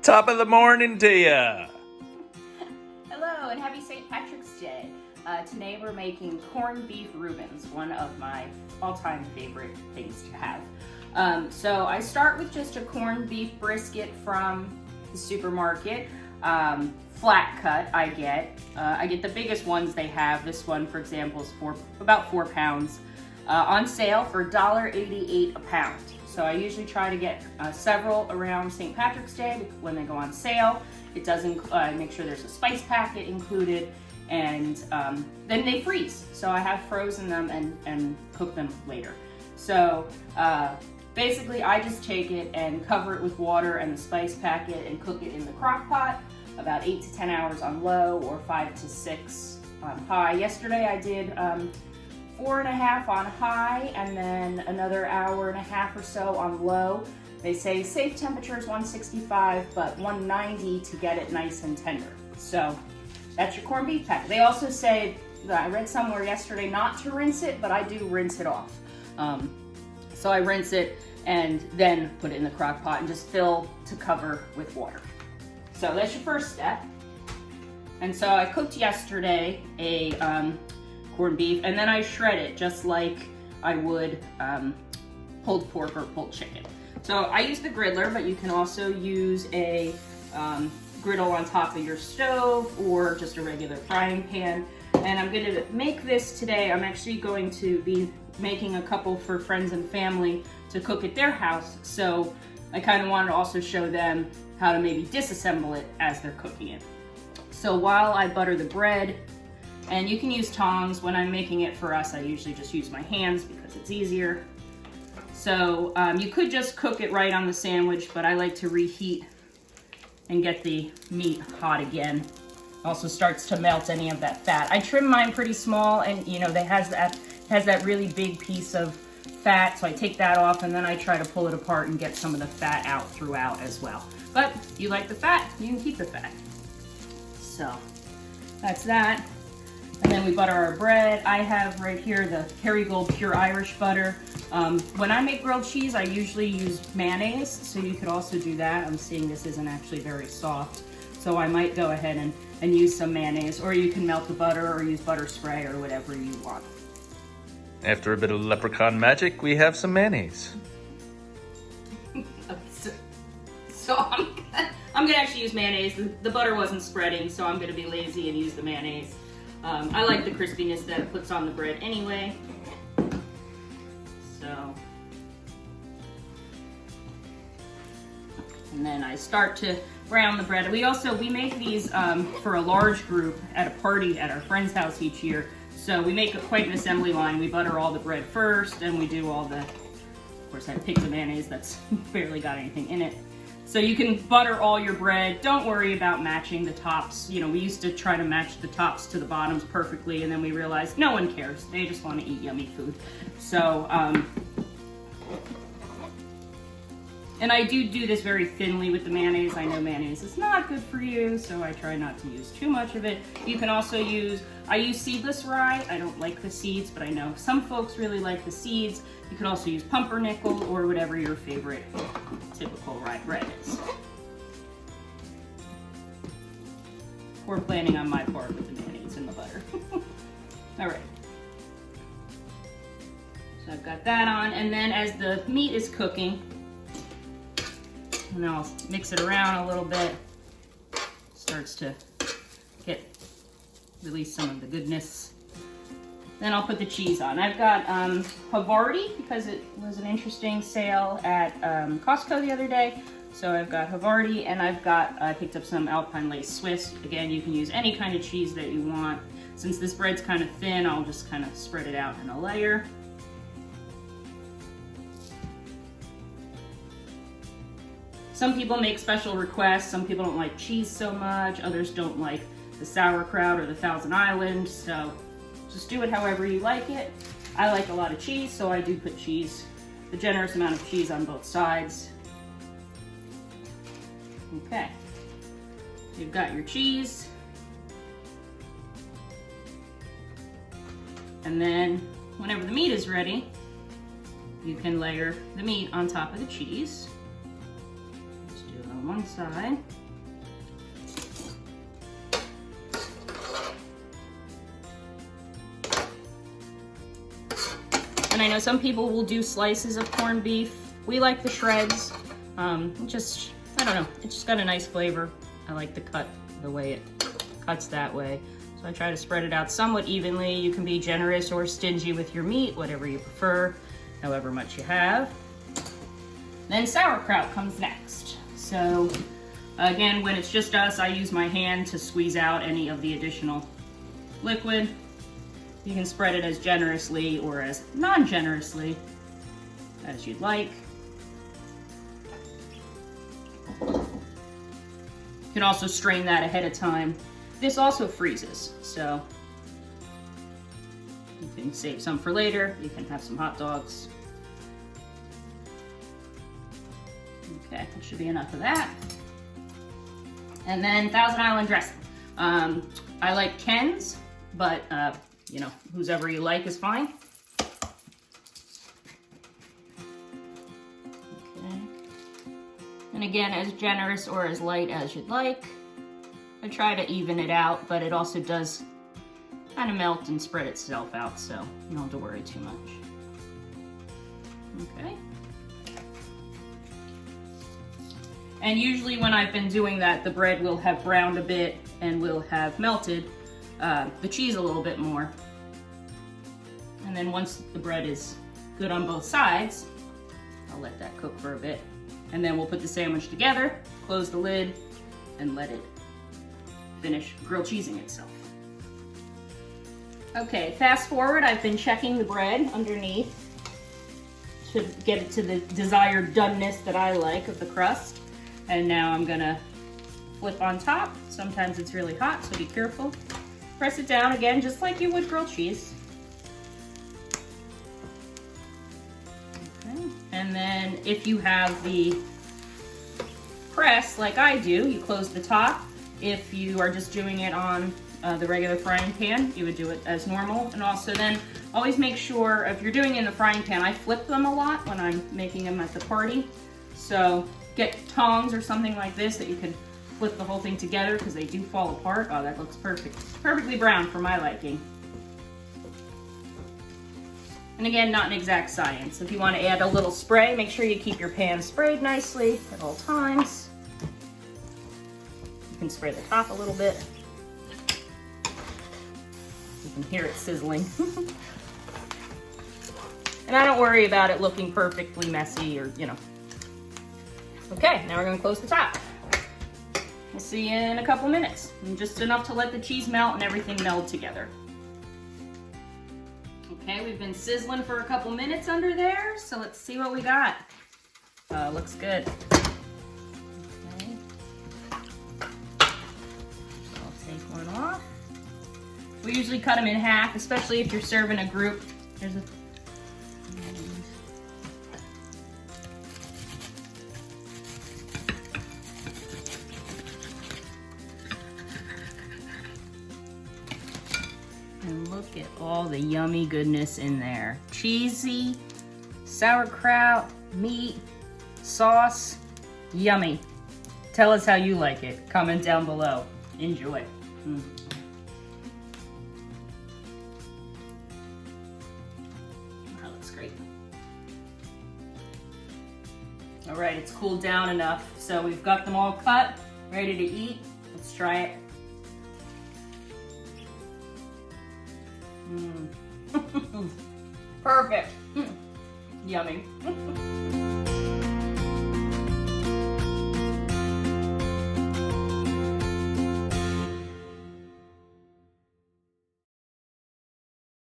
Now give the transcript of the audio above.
Top of the morning to ya. Hello and happy St. Patrick's Day. Today we're making corned beef Reubens, one of my all-time favorite things to have. So I start with just a corned beef brisket from the supermarket. Flat cut I get the biggest ones they have. This one, for example, is about 4 pounds. On sale for $1.88 a pound. So I usually try to get several around St. Patrick's Day when they go on sale. It doesn't make sure there's a spice packet included, and then they freeze. So I have frozen them and cook them later. So basically I just take it and cover it with water and the spice packet and cook it in the crock pot about 8 to 10 hours on low or 5 to 6 on high. Yesterday I did 4.5 on high and then another hour and a half or so on low. They say safe temperature is 165, but 190 to get it nice and tender. So that's your corned beef pack. They also say, I read somewhere yesterday not to rinse it, but I do rinse it off. So I rinse it and then put it in the crock pot and just fill to cover with water. So that's your first step. And so I cooked yesterday a corned beef, and then I shred it just like I would pulled pork or pulled chicken. So I use the griddler, but you can also use a griddle on top of your stove or just a regular frying pan. And I'm going to make this today. I'm actually going to be making a couple for friends and family to cook at their house. So I kind of wanted to also show them how to maybe disassemble it as they're cooking it. So while I butter the bread, and you can use tongs. When I'm making it for us, I usually just use my hands because it's easier. So you could just cook it right on the sandwich, but I like to reheat and get the meat hot again. Also starts to melt any of that fat. I trim mine pretty small, and you know, it has that really big piece of fat, so I take that off and then I try to pull it apart and get some of the fat out throughout as well. But if you like the fat, you can keep the fat. So that's that. And then we butter our bread. I have right here the Kerrygold Pure Irish butter. When I make grilled cheese, I usually use mayonnaise, so you could also do that. I'm seeing this isn't actually very soft, so I might go ahead and use some mayonnaise, or you can melt the butter or use butter spray or whatever you want. After a bit of leprechaun magic, we have some mayonnaise. So I'm gonna actually use mayonnaise. The butter wasn't spreading, so I'm gonna be lazy and use the mayonnaise. I like the crispiness that it puts on the bread anyway. So, and then I start to brown the bread. We make these for a large group at a party at our friend's house each year. So we make quite an assembly line. We butter all the bread first, and we do all the, of course I picked the mayonnaise that's barely got anything in it. So you can butter all your bread. Don't worry about matching the tops. You know, we used to try to match the tops to the bottoms perfectly, and then we realized no one cares. They just want to eat yummy food. So, and I do this very thinly with the mayonnaise. I know mayonnaise is not good for you, so I try not to use too much of it. You can also I use seedless rye. I don't like the seeds, but I know some folks really like the seeds. You can also use pumpernickel or whatever your favorite typical rye bread is. We're planning on my part with the mayonnaise and the butter. All right. So I've got that on, and then as the meat is cooking, and I'll mix it around a little bit, starts to release some of the goodness. Then I'll put the cheese on. I've got Havarti because it was an interesting sale at Costco the other day. So I've got Havarti, and I picked up some Alpine Lace Swiss. Again, you can use any kind of cheese that you want. Since this bread's kind of thin, I'll just kind of spread it out in a layer. Some people make special requests. Some people don't like cheese so much. Others don't like the sauerkraut or the Thousand Island. So just do it however you like it. I like a lot of cheese, so I do put cheese, a generous amount of cheese on both sides. Okay, you've got your cheese. And then whenever the meat is ready, you can layer the meat on top of the cheese. Just do a on one side. And I know some people will do slices of corned beef. We like the shreds. I don't know, it's just got a nice flavor. I like the cut, the way it cuts that way. So I try to spread it out somewhat evenly. You can be generous or stingy with your meat, whatever you prefer, however much you have. Then sauerkraut comes next. So again, when it's just us, I use my hand to squeeze out any of the additional liquid. You can spread it as generously or as non-generously as you'd like. You can also strain that ahead of time. This also freezes, so you can save some for later. You can have some hot dogs. Okay, that should be enough of that. And then Thousand Island dressing. I like Ken's, but you know, whosever you like is fine. Okay. And again, as generous or as light as you'd like. I try to even it out, but it also does kind of melt and spread itself out, so you don't have to worry too much. Okay. And usually when I've been doing that, the bread will have browned a bit and will have melted the cheese a little bit more. And then once the bread is good on both sides, I'll let that cook for a bit. And then we'll put the sandwich together, close the lid, and let it finish grilled cheesing itself. Okay, fast forward, I've been checking the bread underneath to get it to the desired doneness that I like of the crust. And now I'm gonna flip on top. Sometimes it's really hot, so be careful. Press it down again, just like you would grilled cheese. Okay. And then if you have the press, like I do, you close the top. If you are just doing it on the regular frying pan, you would do it as normal. And also then always make sure, if you're doing it in the frying pan, I flip them a lot when I'm making them at the party. So get tongs or something like this that you can flip the whole thing together because they do fall apart. Oh, that looks perfect. Perfectly brown for my liking. And again, not an exact science. If you want to add a little spray, make sure you keep your pan sprayed nicely at all times. You can spray the top a little bit. You can hear it sizzling. And I don't worry about it looking perfectly messy or, you know. Okay, now we're going to close the top. We'll see you in a couple minutes. And just enough to let the cheese melt and everything meld together. Okay, we've been sizzling for a couple minutes under there, so let's see what we got. Looks good. Okay. I'll take one off. We usually cut them in half, especially if you're serving a group. There's a And look at all the yummy goodness in there. Cheesy, sauerkraut, meat, sauce, yummy. Tell us how you like it. Comment down below. Enjoy. That looks great. All right, it's cooled down enough. So we've got them all cut, ready to eat. Let's try it. Perfect. Yummy.